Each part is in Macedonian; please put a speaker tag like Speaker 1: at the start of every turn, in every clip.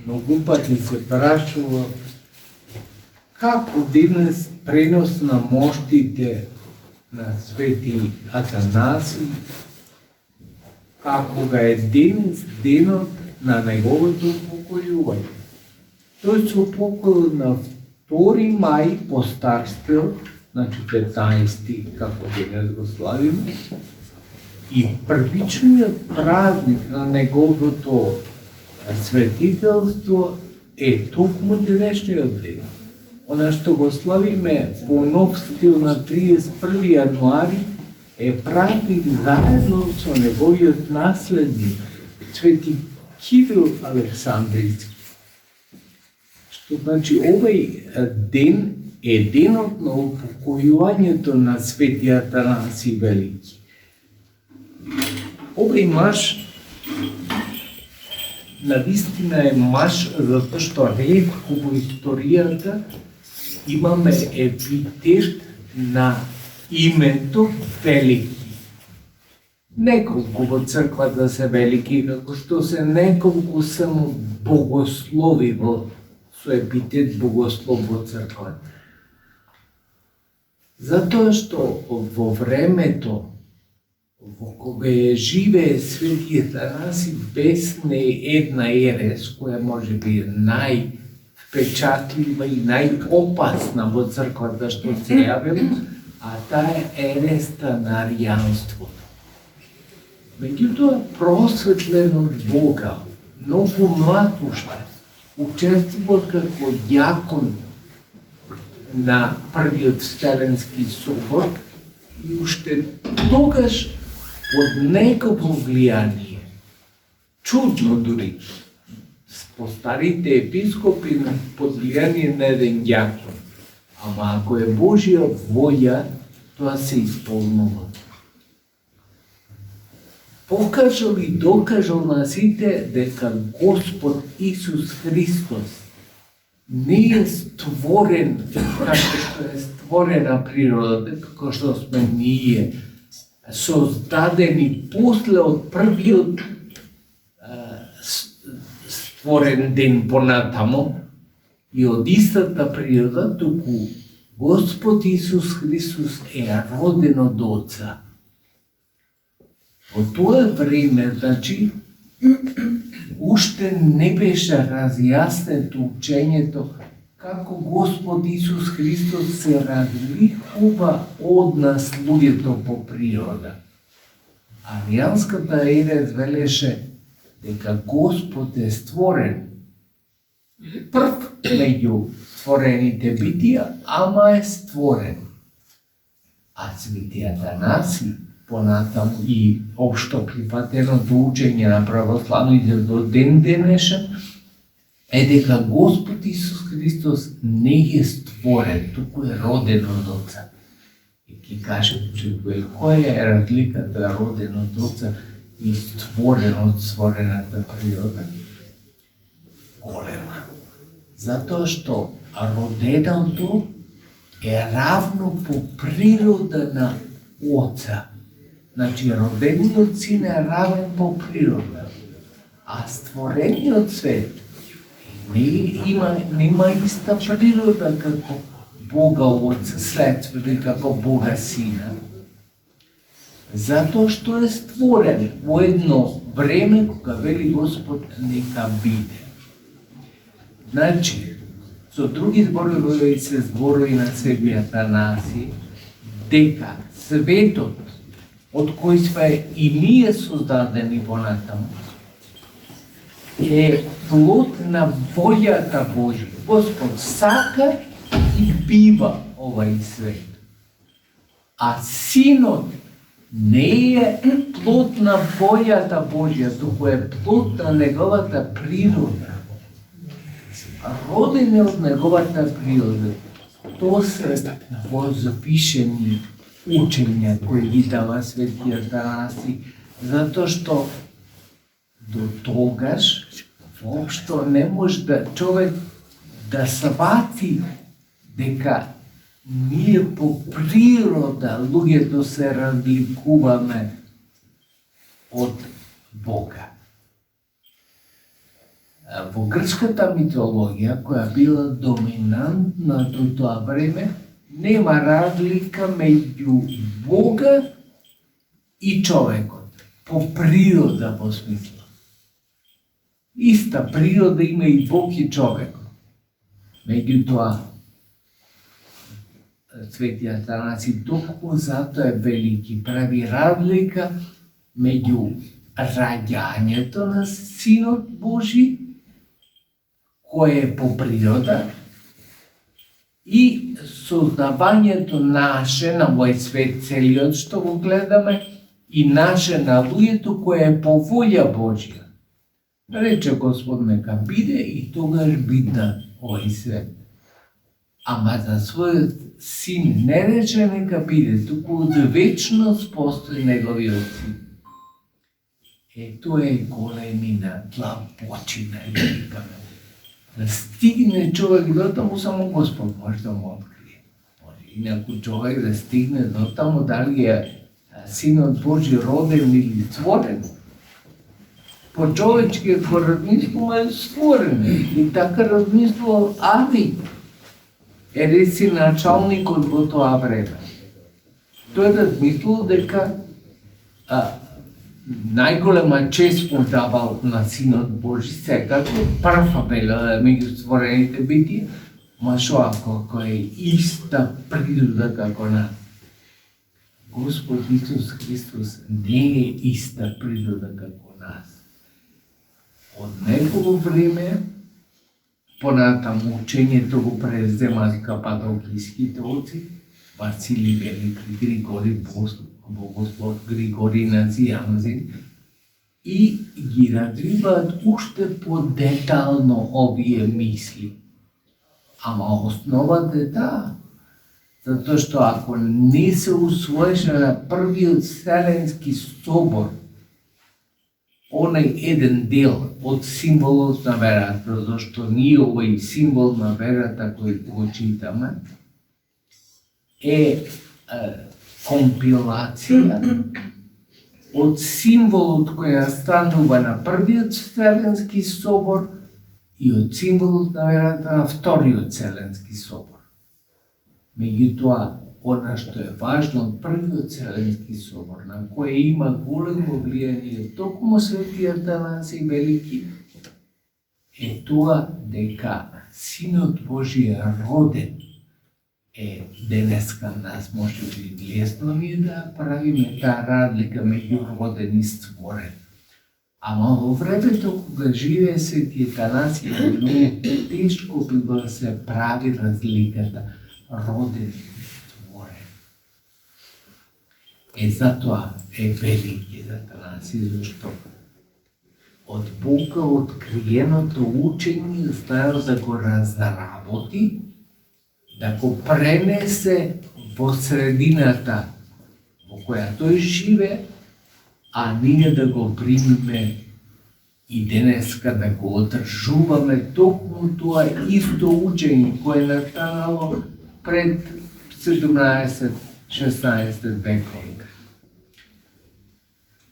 Speaker 1: Многу пати се прашува како денес пренос на моштите на Свети Атанаси, како га е денес денот на неговото упокојување. Тој се упокоил на 2 мај по стар стил, значи 15 како денес го славиме, и првичниот празник на неговото светителство е токму денешниот ден. Она што го славиме по нов стил на 31 јануари е празник заедно со неговиот наследник, Свети Кирил Александрийски. Што значи овој ден е денот на упокојувањето на Свети Атанаси Велики. Овој маж навистина е маж затоа што ретко во историјата имаме епитет на името Велики. Неколку во црквата се велики, како што се неколку само богослови со епитет богослов во црквата. Затоа што во времето во кога живее Свети Атанаси без не една ерес, која може би највпечатлива и најопасна во црквата што се јавила, а таа е ереста на аријанството. Меѓутоа, просветлен од Бога, многу млад уште, учествува како јакон на првиот Вселенски собор и уште тогаш под негово влијание, чудно дури, по старите епископи под влијание на еден јакон. Ама ако е Божја воја, тоа се исполнува. Покажал и докажал на сите дека Господ Исус Христос не е створен како што е створена природата, како што сме ние, создадени после од првиот створен ден понатамо и од истата природа, туку Господ Исус Христос е роден од Отца. Во тоа време, значи, уште не беше разјаснето учењето како Господ Исус Христос се разликува од нас луѓето по природа. Аријанската ерес велеше дека Господ е створен прв меѓу створените битија, ама е створен. А Свети Атанаси, понатаму и општо прифатеното учење на православните до ден денешен, е дека Господ Исус Христос не е створен, туку е роден од Отца. И ќе кажем, че која е разликата роден од Отца и створен од створената природа? Голема. Затоа што роденото е равно по природа на Отца. Значи, родениот син е равен по природа, а створениот свет нема иста природа како Бога Отца, следствено како Бога Сина. Затоа што е створен во едно време кога вели Господ нека биде. Значи, со други зборови се зборови на Свети Атанаси дека светот од кој сме и ние создадени понатаму е плод на волјата Божја. Господ сака и бива овај свет. А Синот не е плод на волјата Божја, туку е плод на неговата природа. Роден е од неговата природа. Тоа се возвишени учења кои ги дава Свети Атанаси, затоа што до тогаш воопшто не може да човек да свати дека ние по природа луѓето се разликуваме од Бога. Во грчката митологија, која била доминантна до тоа време, нема разлика меѓу Бога и човекот, по природа во смисла. Иста природа има и Бог и човекот. Меѓутоа, Свети Атанаси токму затоа е велики, прави разлика меѓу раѓањето на Синот Божи, кој е по природа, и создавањето наше на овој свет целиот што го гледаме и наше на луѓето кое е по волја Божја. Рече Господ нека биде и тогаш бидна овој свет. Ама за својот син не рече нека биде, туку од вечност постои неговиот син. Тоа е големина, длабочина, великана. Да стигне човек до таму, само Господ може да му открие. Инаку човек да стигне до таму, дали е Синот Божи роден или створен, по човечкиот го размислува е створен. И така размислувал Ави, ереси началникот во тоа време. Тој размислувал дека најголема чест му давал на Синот Божи, секако прва бела меѓу створените битија, ма шо ако е иста природа како нас. Господ Исус Христос не е иста природа како нас. Од негово време, понатаму учењето го преземали кападокиските оци, Васили Велики, Григори Богослов, Григори Назијанзин, и ги развиваат уште по-детално овие мисли. Ама основата е таа, затоа што ако не се усвоеше на првиот Вселенски собор, онај еден дел од символот на верата, зашто ние овој символ на верата кој го читаме, е компилација од символот кој настанува на првиот Вселенски собор и од символот на верата на вториот Вселенски собор. Меѓутоа, она што е важно од првиот Вселенски собор, на кој има големо влијание токму Свети Атанаси Велики, е тоа дека Синот Божи е роден. Денеска нас може би лесно ни да правиме таа разлика меѓу роден и створен. Ама во времето кога живее Свети Атанаси, многу тешко било да се прави разликата роден и створен. Затоа е велики Атанаси, зашто од Бога откриеното учење знаел да го разработи, да го пренесе во средината во која тој живе, а ние да го примиме и денеска да го одржуваме токму тоа исто учење кое настанало пред 17-16 векови.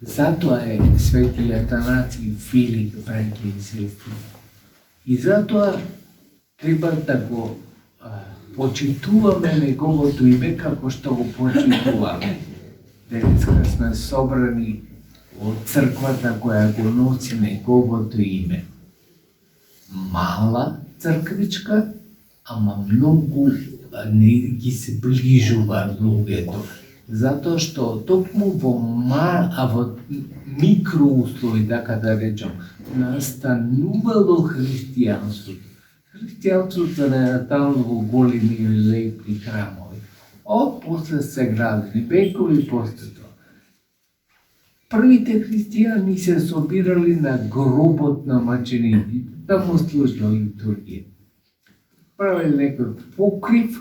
Speaker 1: Затоа е Свети Атанаси велик, браќи и сестри. И затоа треба да го почитуваме неговото име како што го почитуваме. Денеска сме собрани од црквата која го носи неговото име. Мала црквичка, ама многу не ги се ближува луѓето. Затоа што токму во микроуслови, така да речам, настанувало христијанството. Христијанството не натално во големи и лепи храмови. После се градени, векови после тоа. Првите христијани се собирали на гробот на мачениците, да му служила литургија. Правили некој покрив,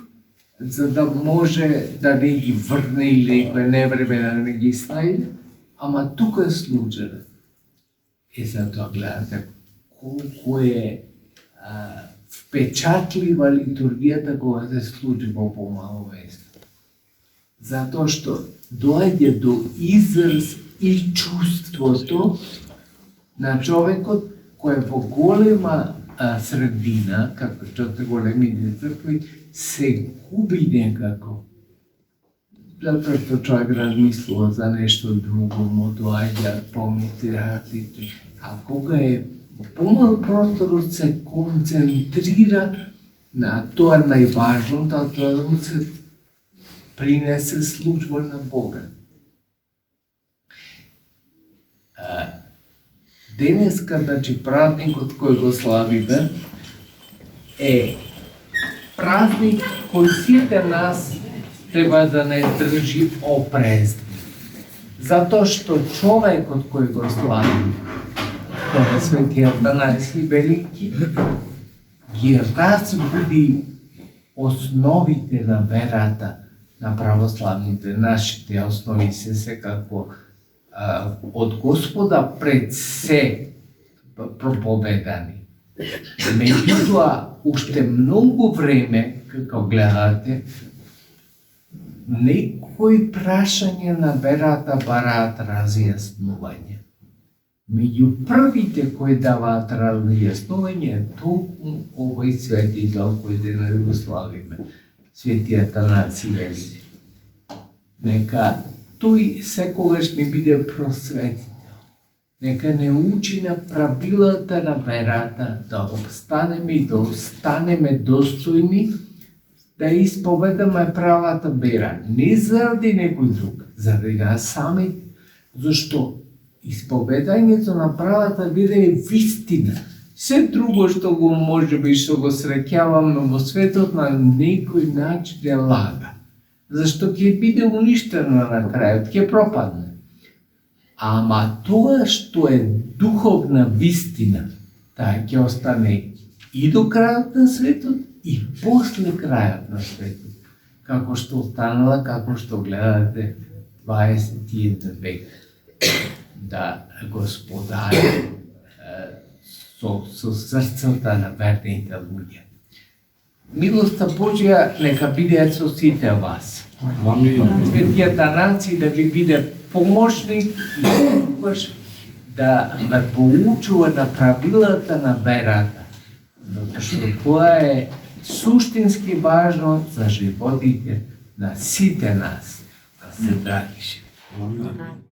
Speaker 1: за да може да не ги врне или некој невреме да не ги стави, ама тука служеле. Затоа гледате колку е впечатлива литургијата кога се служи во помало место. Затоа што доаѓа до израз и чувството на човекот кој во голема средина, како што големите цркви, се губи некако. Затоа што човек размислува за нешто друго, му доаѓа помислите, а кога е помал просторот се концентрира на тоа најважното, тоа да му се принесе служба на Бога. Денеска, значи, празникот кој го славиме е празник кој сите нас треба да не држи опрезни. Затоа што човекот кој го слави, тоа е Свети Атанаси Велики, ги разбуди основите на верата на православните. Нашите основи се секако од Господа пред се проповедани. Меѓутоа, уште многу време, како гледате, некои прашања на верата бараат разјаснување. Меѓу првите кои даваат разјаснување е толку овој светител кој денес го славиме, Свети Атанаси Велики. Нека тој секогаш ни биде просветител. Нека не учи на правилата на верата, да обстанеме и да останеме достојни, да исповедаме правата вера, не заради некој друг, заради нас сами, зашто исповедањето на правата вера е вистина. Се друго што го можеби што го среќаваме во светот на некој начин е лага. Зашто ќе биде уништено на крајот, ќе пропадне. Ама тоа што е духовна вистина, таа ќе остане и до крајот на светот, и после крајот на светот. Како што останала, како што гледате 21 век. Да господари со срцата на верните луѓе. Милоста Божја нека биде со сите вас. Свети Атанаси да ви биде помошник и секогаш да ме поучува на правилата на верата. Затоа што тоа е суштински важно за животите на сите нас. Да се драгише.